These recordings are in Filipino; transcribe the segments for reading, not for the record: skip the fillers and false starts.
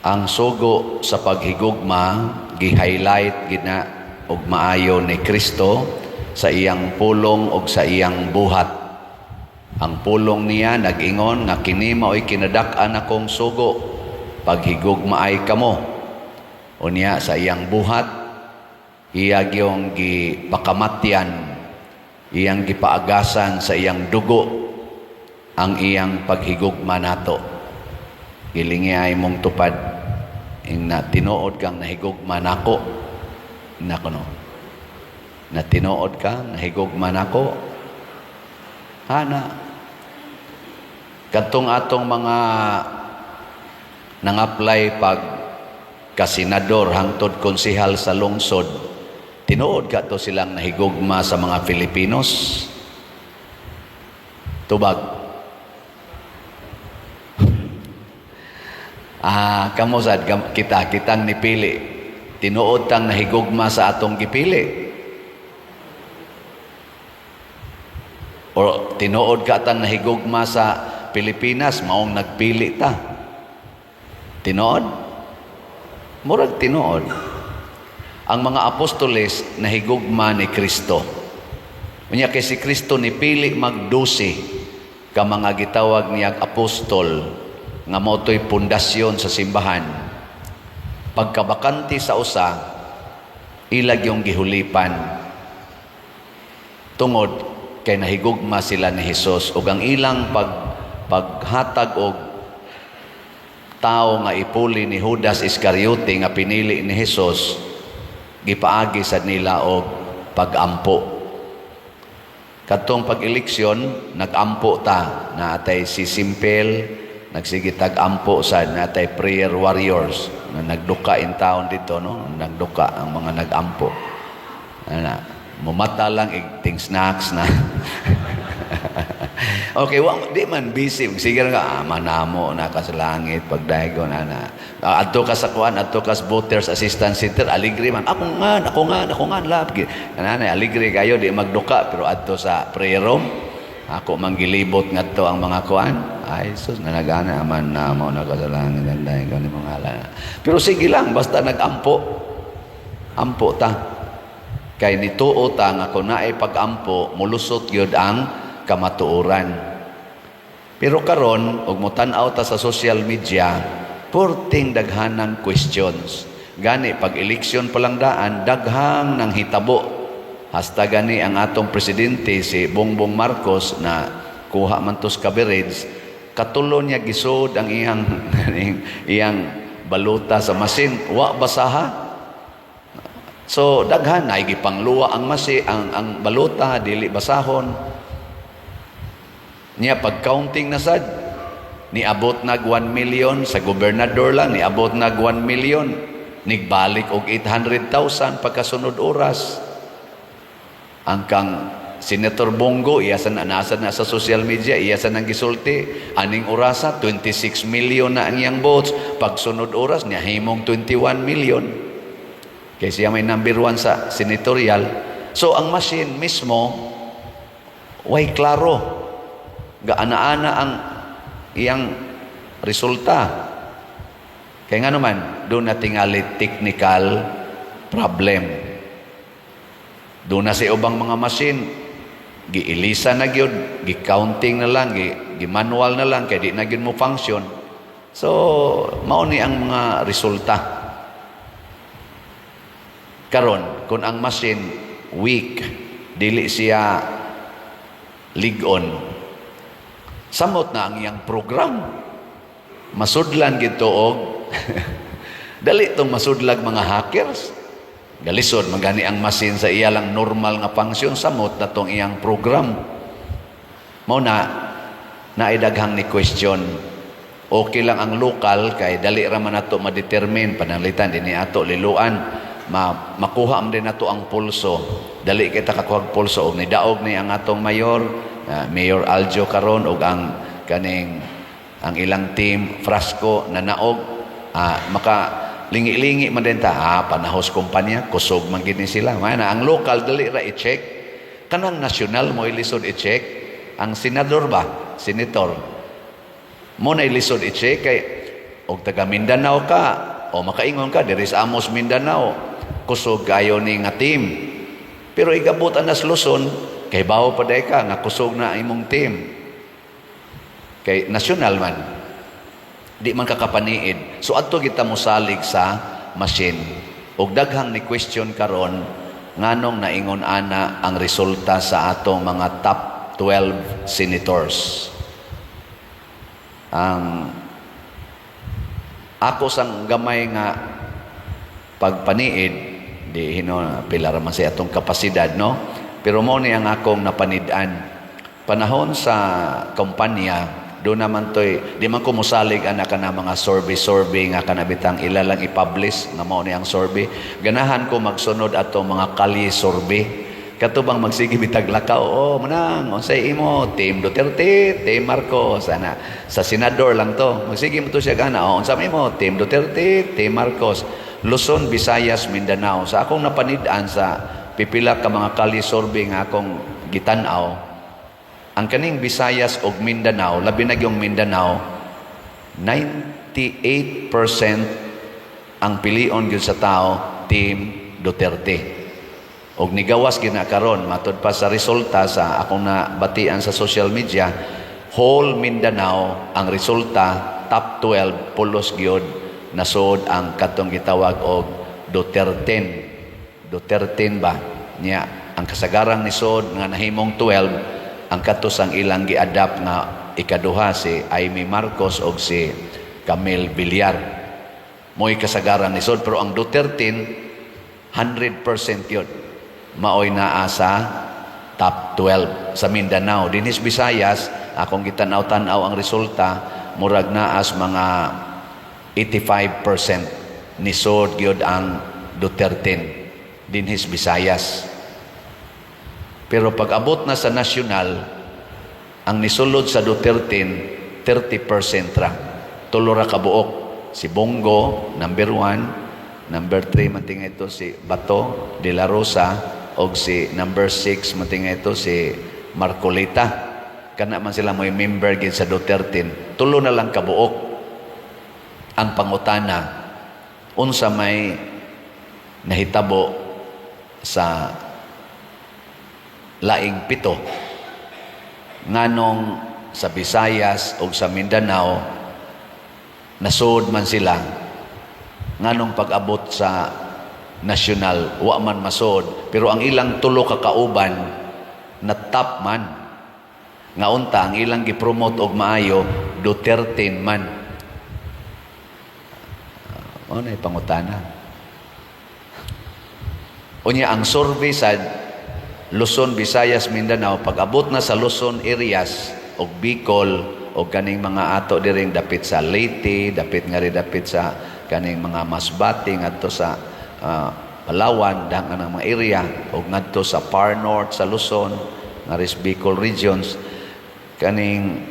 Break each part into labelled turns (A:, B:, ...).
A: ang sugo sa paghigugma gi-highlight gina og maayo ni Kristo sa iyang pulong og sa iyang buhat. Ang pulong niya nag-ingon nga kini mao'y kinadak-an akong sugo paghigugma ay kamo. Unya sa iyang buhat iya gyung gipakamatyan, iyang gipaagasan sa iyang dugo ang iyang paghigugma nato. Gilingi ay mong tupad ing na tinuod kang nahigugma nako. Nako no. Na tinuod kang nahigugma nako. Hana. Katong atong mga nang-apply pag kasenador hangtod konsehal sa lungsod, tinuod ka to silang nahigugma sa mga Filipinos. Tubag. Kamusad kitang nipili. Tinuod tang nahigugma sa atong gipili. O tinuod ka tang nahigugma sa Pilipinas, maong nagpili ta. Tinuod? Murag tinuod. Ang mga apostoles nahigugma ni Kristo. Unya kay si Kristo nipili magdusi ka mga gitawag niyag apostol nga moto'y pundasyon sa simbahan. Pagkabakanti sa usa, ilag yung gihulipan. Tungod kay nahigugma sila ni Hesus ug ang ilang paghatag og tao nga ipuli ni Judas Iscariote nga pinili ni Hesus, gipaagi sad nila og pagampo. Katong pag-eleksyon, nagampo ta na atay si Simpel, nagsigitag ampo sad natay prayer warriors na nagduka in town dito, no? Nagduka ang mga nagampo. Ana, mumata lang igting snacks na. Okay, di man busy. Sige nga, manamo na ka sa langit pagdahigon ana. Adto ka sa kuan, adto ka sa voters assistance center, aligri man. Ako nga lab. Kanana aligri kayo di magduka pero adto sa prayer room. Ako manggilibot nga to ang mga kuan. Ay, sus, nanagana man na mo na kasalanan ng dahil ni mga ala. Pero sige lang, basta nagampo. Ampo ta. Kay nituo ta nga kung naay pag-ampo, mulusot yun ang kamatuoran. Pero karon, og mutan-aw ta sa social media, porting daghanang questions. Gani, pag eleksyon palang daan, daghang nang hitabo. Hasta gani ang atong presidente si Bongbong Marcos na kuha man tos coverage, katulo niya gisod ang iyang baluta sa masin, wa basaha. So daghan ay gipangluwa ang ang baluta dili basahon. Niya pag counting na sad, niabot nag 1 million sa gobernador lang, niabot nag 1 million, nigbalik og 800,000 pagkasunod oras. Ang kang Senator Bongo, nasa na sa social media, iyasan ang gisulti. Aning orasa, 26 million na ang iyang votes. Pagsunod oras, niya himong 21 million. Kaya siya may number 1 sa senatorial. So, ang machine mismo, way klaro. Gaana-ana ang iyang resulta. Kaya nga naman, doon na tingali technical problem. Doon na sa ubang mga machine, giilisa na gyud, gi-counting na lang, gi-manual na lang, kaya di na gyud mo function. So, mao ni ang mga resulta. Karon, kung ang machine weak, dili siya ligon, samot na ang iyang program. Masudlan gito og dali itong masudlag mga hackers. Galisod, magani ang machine sa iya lang normal nga function, samot na tong iyang program. Mao na naidaghang ni question. Okay lang ang local, kay dali raman nato ma-determine, panalitan, din ato liluan, makuha am din nato ang pulso. Dali kita kakuha pulso, og nidaog ni ang atong mayor, Mayor Aljo karon, og ang kaning ang ilang team, Frasco, na naog, maka lingi-lingi man din ta, panahos kumpanya, kusog man gini sila. Mana ang local dali ra i-check, kanang national mo ilisod i-check, ang senador ba, senator mo na ilisod i-check, kay og taga Mindanao ka o makaingon ka diri sa Amos Mindanao, kusog kayo ni nga team. Pero igabutan nas Luzon, kay bawo pa day ka nga kusog na imong team. Kay nasyonal man, di man kakapaniid. So adto kita mosalig sa machine. Og daghang ni question karon nganong naingon ana ang resulta sa atong mga top 12 senators. Ang ako sang gamay nga pagpaniid, di pila raman sa atong kapasidad, no? Pero mo ni ang akong napanidan. Panahon sa kumpanya, doon naman to'y, di man ko musalig anak na mga survey nga kanabitang ilalang i-publish na mo ni ang survey. Ganahan ko magsunod ato mga kali survey. Katubang magsige bitag lakaw, manang, unsay imo, Team Duterte, Team Marcos, ana. Sa senador lang to. Magsige mo to siya gana, unsay imo, Team Duterte, Team Marcos. Luzon, Visayas, Mindanao. Sa akong napanidaan sa pipila ka mga kali survey nga akong gitanaw, ang kaning Visayas o Mindanao, labi na yung Mindanao, 98% ang pilion gyud sa tao, Team Duterte. Og nigawas ginakaron, matud pa sa resulta sa akong nabatian sa social media, whole Mindanao, ang resulta, top 12, pulos gyud, nasod ang katong gitawag og Duterte. Duterte ba? Niya, ang kasagarang nisod nga nahimong 12, ang katos ang ilang gi-adapt nga ikaduha si Amy Marcos o si Camille Villar. Mo'y kasagaran ni Sod, pero ang Duterte 100% yun. Maoy naa sa top 12 sa Mindanao. Dinis Visayas, akong gitanaw-tanaw ang resulta, murag naas mga 85% ni Sod gyud ang Duterte. Dinis Visayas. Pero pag abot na sa nasyonal, ang nisulod sa Duterte, 30% ra. Tulo ra kabuok. Si Bongo, number 1. Number 3, matinga ito si Bato de la Rosa. O si number 6, matinga ito si Marcolita. Kana man sila may member gid sa Duterte. Tulo na lang kabuok. Ang pangutana, unsa may nahitabo sa laing 7 nganong sa Visayas o sa Mindanao nasud man sila, nganong pag-abot sa nasyonal wa man masud, pero ang ilang tulo ka kauban na top man nga unta ang ilang gipromote og maayo Duterte man. Ano ay pangutana? Unya ang survey sa Luzon, Visayas, Mindanao, pag-abot na sa Luzon areas o Bicol o kaning mga ato diring dapit sa Leyte, dapit nga rin dapit sa kaning mga Masbate ngadto sa Palawan, dahang ang mga area o ngadto sa Far North sa Luzon, nga rin Bicol regions, kaning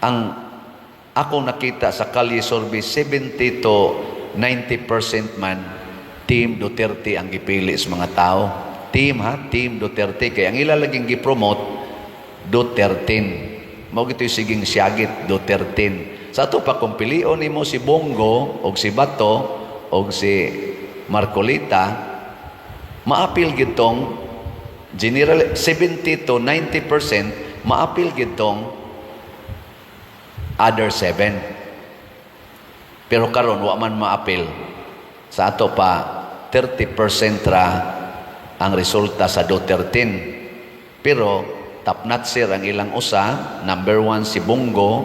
A: ang akong nakita sa Kali survey 70 to 90% man Team Duterte ang gipili sa mga tao. Team Duterte. Kaya ang ilalaging gipromote, Duterte. Mao gito'y siging siyagit, Duterte. Sa ito pa, kung pilion ni mo si Bongo, o si Bato, o si Marcolita, maapil gitong, general, 70 to 90%, maapil gitong other 7. Pero karon wa man maapil. Sa ato pa, 30% ra ang resulta sa Duterte. Pero top notcher ang ilang usa, number 1 si Bongo,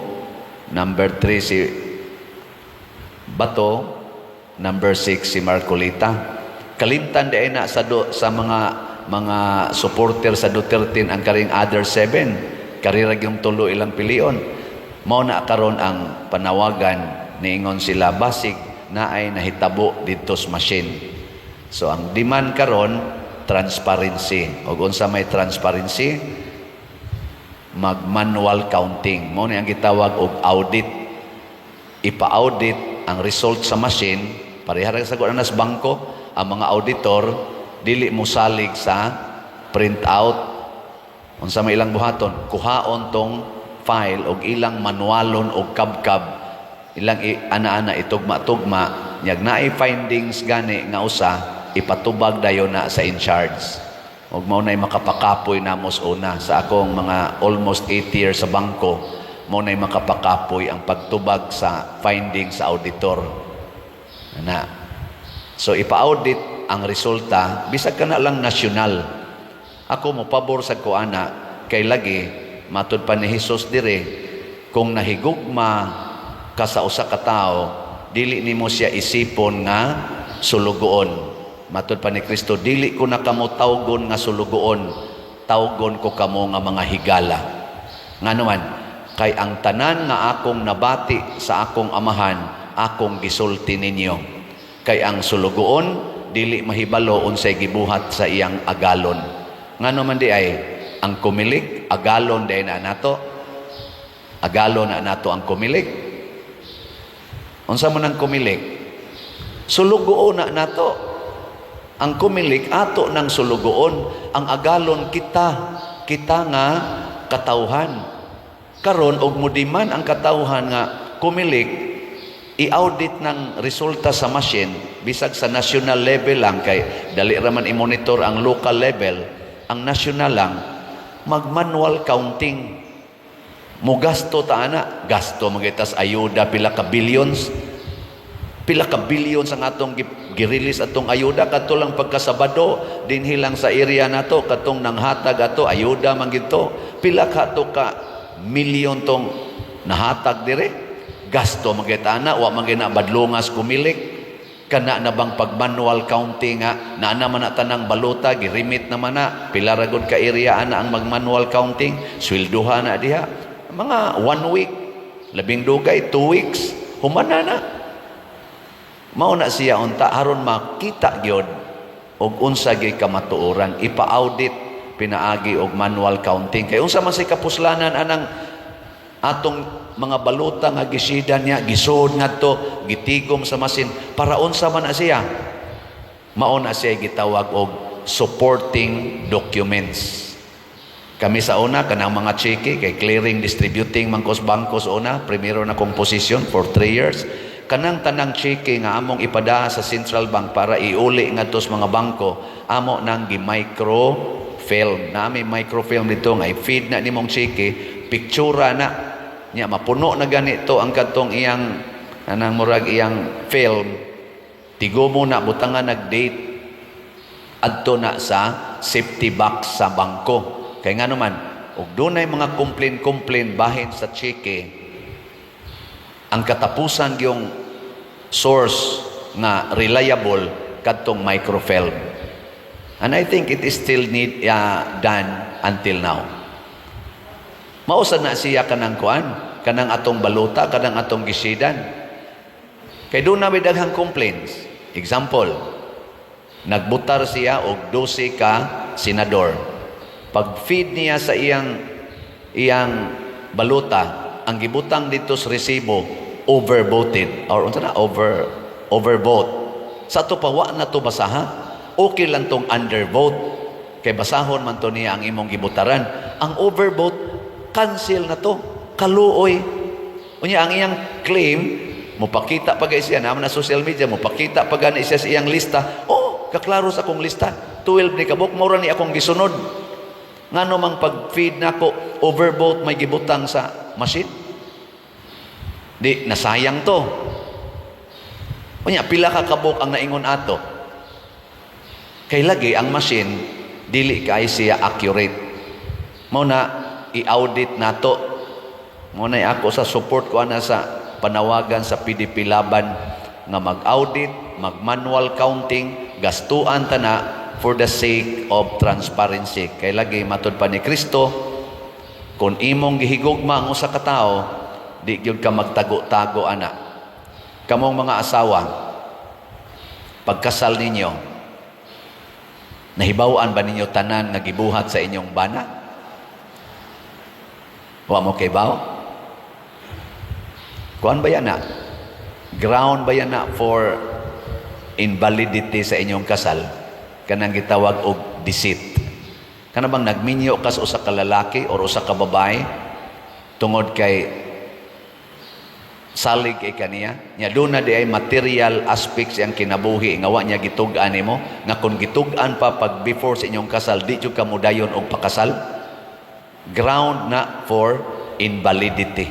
A: number 3 si Bato, number 6 si Marcolita. Kalimtan di na sa mga supporter sa Duterte ang karing other 7. Karirag yung tulo ilang pilion. Mao na karon ang panawagan niingon sila basig na ay nahitabo dito sa machine. So ang demand karon transparency. O unsa may transparency, mag-manual counting. Mo ni ang gitawag og audit. Ipa-audit ang result sa machine, parehara sa nas bangko, ang mga auditor dili mo salig sa print out. Unsa may ilang buhaton, kuhaon tong file og ilang manualon og kabkab ilang ana-ana itugma-tugma, nyag naay findings gani nga usa, ipatubag dayon na sa in charge. Ug mao nay makapakapoy namos una sa akong mga almost 8 years sa bangko, mao nay makapakapoy ang pagtubag sa findings sa auditor. Ana. So ipa-audit ang resulta bisag kana lang nasyonal. Ako mo pabor sa kuana kay lagi matud pa ni Hesus dire, kung nahigugma ka sa usa ka tawo, dili nimo siya isipon nga sulugoon. Matud pa ni Kristo, dili ko na kamo tawgon nga sulugoon, tawgon ko kamo nga mga higala. Nga naman, kay ang tanan nga akong nabati sa akong amahan, akong gisulti ninyo. Kay ang sulugoon, dili mahibalo unsay gibuhat sa iyang agalon. Nga naman di ay, ang kumilik, agalon day na nato. Agalon na nato ang kumilik. Unsa mo nang kumilik? Sulugoon na nato. Ang kumilik ato ng sulugoon, ang agalon kita nga katawhan. Karon og mudiman ang katawhan nga kumilik, i-audit ng resulta sa machine bisag sa national level lang, kay dali raman i-monitor ang local level, ang national lang mag-manual counting. Mo gasto ta ana, gasto magitas ayuda pila ka billions ang atong girelease atong ayuda kadto lang pagkasabado dinhi lang sa area nato katong nanghatag ato ayuda man gito, pila ka to ka milyon tong nahatag dire. Gasto magitana wa man gina badlongas kumilik, kana na bang pag manual counting nga naa naman na tanang baluta girimit naman na pila ra gud ka area ana ang mag manual counting, sweldohan na diha mga 1 week, labing dugay 2 weeks humana na. Mao na siya unta aron makita gyud og unsa gyud kamatuoran, ipa-audit pinaagi og manual counting. Kay unsa man say kapuslanan anang atong mga baluta nga gisidan niya, gisud ngadto, gitigom sa masin, para unsa man na siya? Mao na siya gitawag og supporting documents. Kami sa una kanang mga cheque kay clearing distributing mangkos bangkos una, primero na kong position for 3 years. Kanang tanang cheque nga among ipada sa Central Bank para iuli ngadto sa mga bangko, amo nang gi-microfilm. Na may microfilm dito nga i-feed na nimong cheque, pictura na nya mapuno na ganito ang katong iyang anang murag iyang film. Tigo mo na butangan nag-date adto na sa safety box sa bangko. Kay nga naman, og dunay mga complain bahin sa cheque, ang katapusan yung source nga reliable kadtong microfilm. And I think it is still done until now. Mausad na siya kanang kuan, kanang atong baluta, kanang atong gisidan. Kay doon na may daghang complaints. Example, nagbutar siya og 12 ka senador. Pag-feed niya sa iyang baluta, ang gibutang dito sa resibo overvoted or unsa na overvote. Sa to pa wa na to basaha. Okay lang tong undervote. Kay basahon man to niya ang imong gibutaran. Ang overvote cancel na to. Kaluoy. Unya ang iyang claim mopakita pa siya naman na social media, mopakita pa gani siya sa iyang lista. Oh, kaklaro sa akong lista. 12 ni kabuk mura ni akong gisunod. Ngano mang pag-feed nako overvote may gibutang sa machine? Di, nasayang to. Unya, pila ka kabuk ang naingon ato. Kay lagi, ang machine, dili kay siya accurate. Mao na, i-audit nato. Mao na ako sa support ko na sa panawagan sa PDP Laban nga mag-audit, mag-manual counting, gastuan ta na for the sake of transparency. Kay lagi, matud pa ni Kristo, kung imong gihigugma ang usa ka tawo, di gyud ka magtago-tago ana. Kamong mga asawa, pagkasal ninyo, nahibaw-an ba ninyo tanan nga gibuhat sa inyong bana? Wa mo kay baw? Kuan ba yan na? Ground ba yan na for invalidity sa inyong kasal? Kanang gitawag og deceit. Kana bang nagminyo ka sa usa ka lalaki o usa ka babae tungod kay salig kay kaniya. Nya doon na di ay material aspects yang kinabuhi nga wa niya gitug-an nimo nga kung gitug-an pa pag before sa inyong kasal di jud ka mudayon og pakasal. Ground na for invalidity.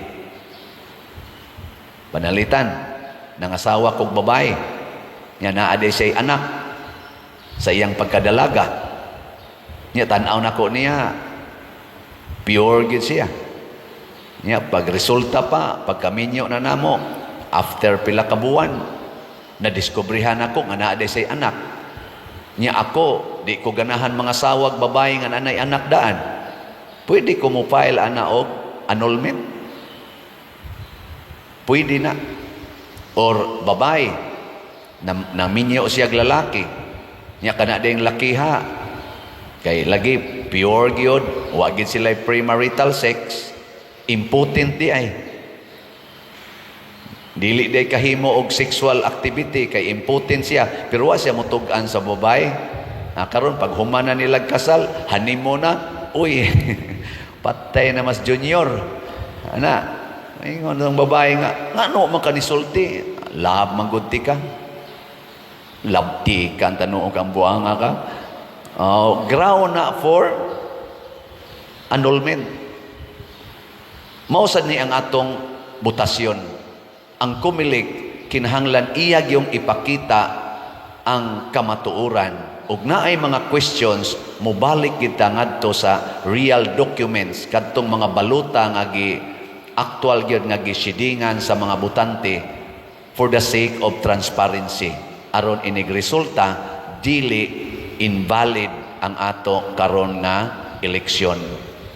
A: Panalitan ng asawa kog babae nya naa day say anak sa iyang pagkadalaga. Nya tan-aw nako niya pure gid siya. Nya pag resulta pa pagkaminyo na namo after pila ka buwan nadiskubrihan ako nga naa day say anak. Nya ako di ko ganahan mga sawag babae nga nanay anak daan. Pwede ko mo file ana og annulment. Pwede na. Or babae na minyo siya lalaki. Nya kana ding lakiha kay lagi pure gyud wa gid sila premarital sex. Impotent di ay. Dili day kahimo og sexual activity kay impotent siya pero wa siya motug-an sa babae. Karon pag humana nila kasal, honeymoon na, uy, patay na mas junior. Ana, ingon ng babae nga, ngano man ka nisulti? Lab manggudti ka. Labti ka tanong kang buanga ka. Ground na for annulment. Mausad ni ang atong butasyon. Ang kumilik, kinahanglan iyag yung ipakita ang kamatuuran. Ug naay mga questions, mubalik kita ngadto sa real documents, kadtong mga baluta nga actual gyud nga gisidingan sa mga butante for the sake of transparency. Aron inig resulta, dili invalid ang ato karon nga eleksyon.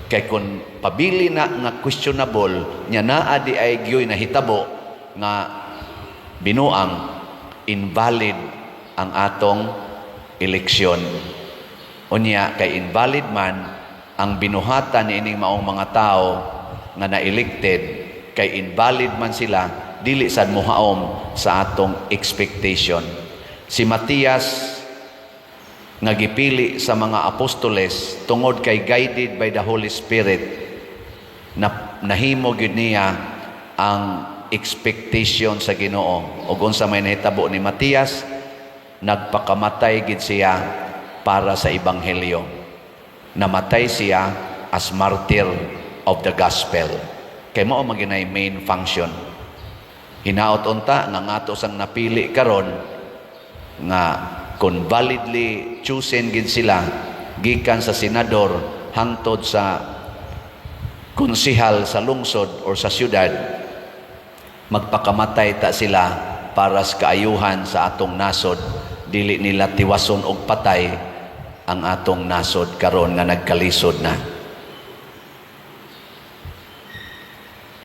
A: Kay kung pabili na nga questionable, nya naa di ay gyoy nahitabo nga binuang invalid ang atong eleksyon. Unya kay invalid man ang binuhatan ni ining maong mga tao nga na-elected, kay invalid man sila dili sad mohaom sa atong expectation. Si Matias nga gipili sa mga apostoles tungod kay guided by the Holy Spirit, na nahimo gyud niya ang expectation sa Ginoo. Ug unsa may nahitabo ni Matias, nagpakamatay gid siya para sa ebanghelyo. Namatay siya as martyr of the gospel. Kay mao maginay main function. Hinaot unta nga ngato sang napili karon nga kung validly chosen gid sila gikan sa senador hangtod sa konsehal sa lungsod or sa syudad, magpakamatay ta sila para sa kaayuhan sa atong nasod. Dili nila tiwason og patay ang atong nasod karon nga nagkalisod na.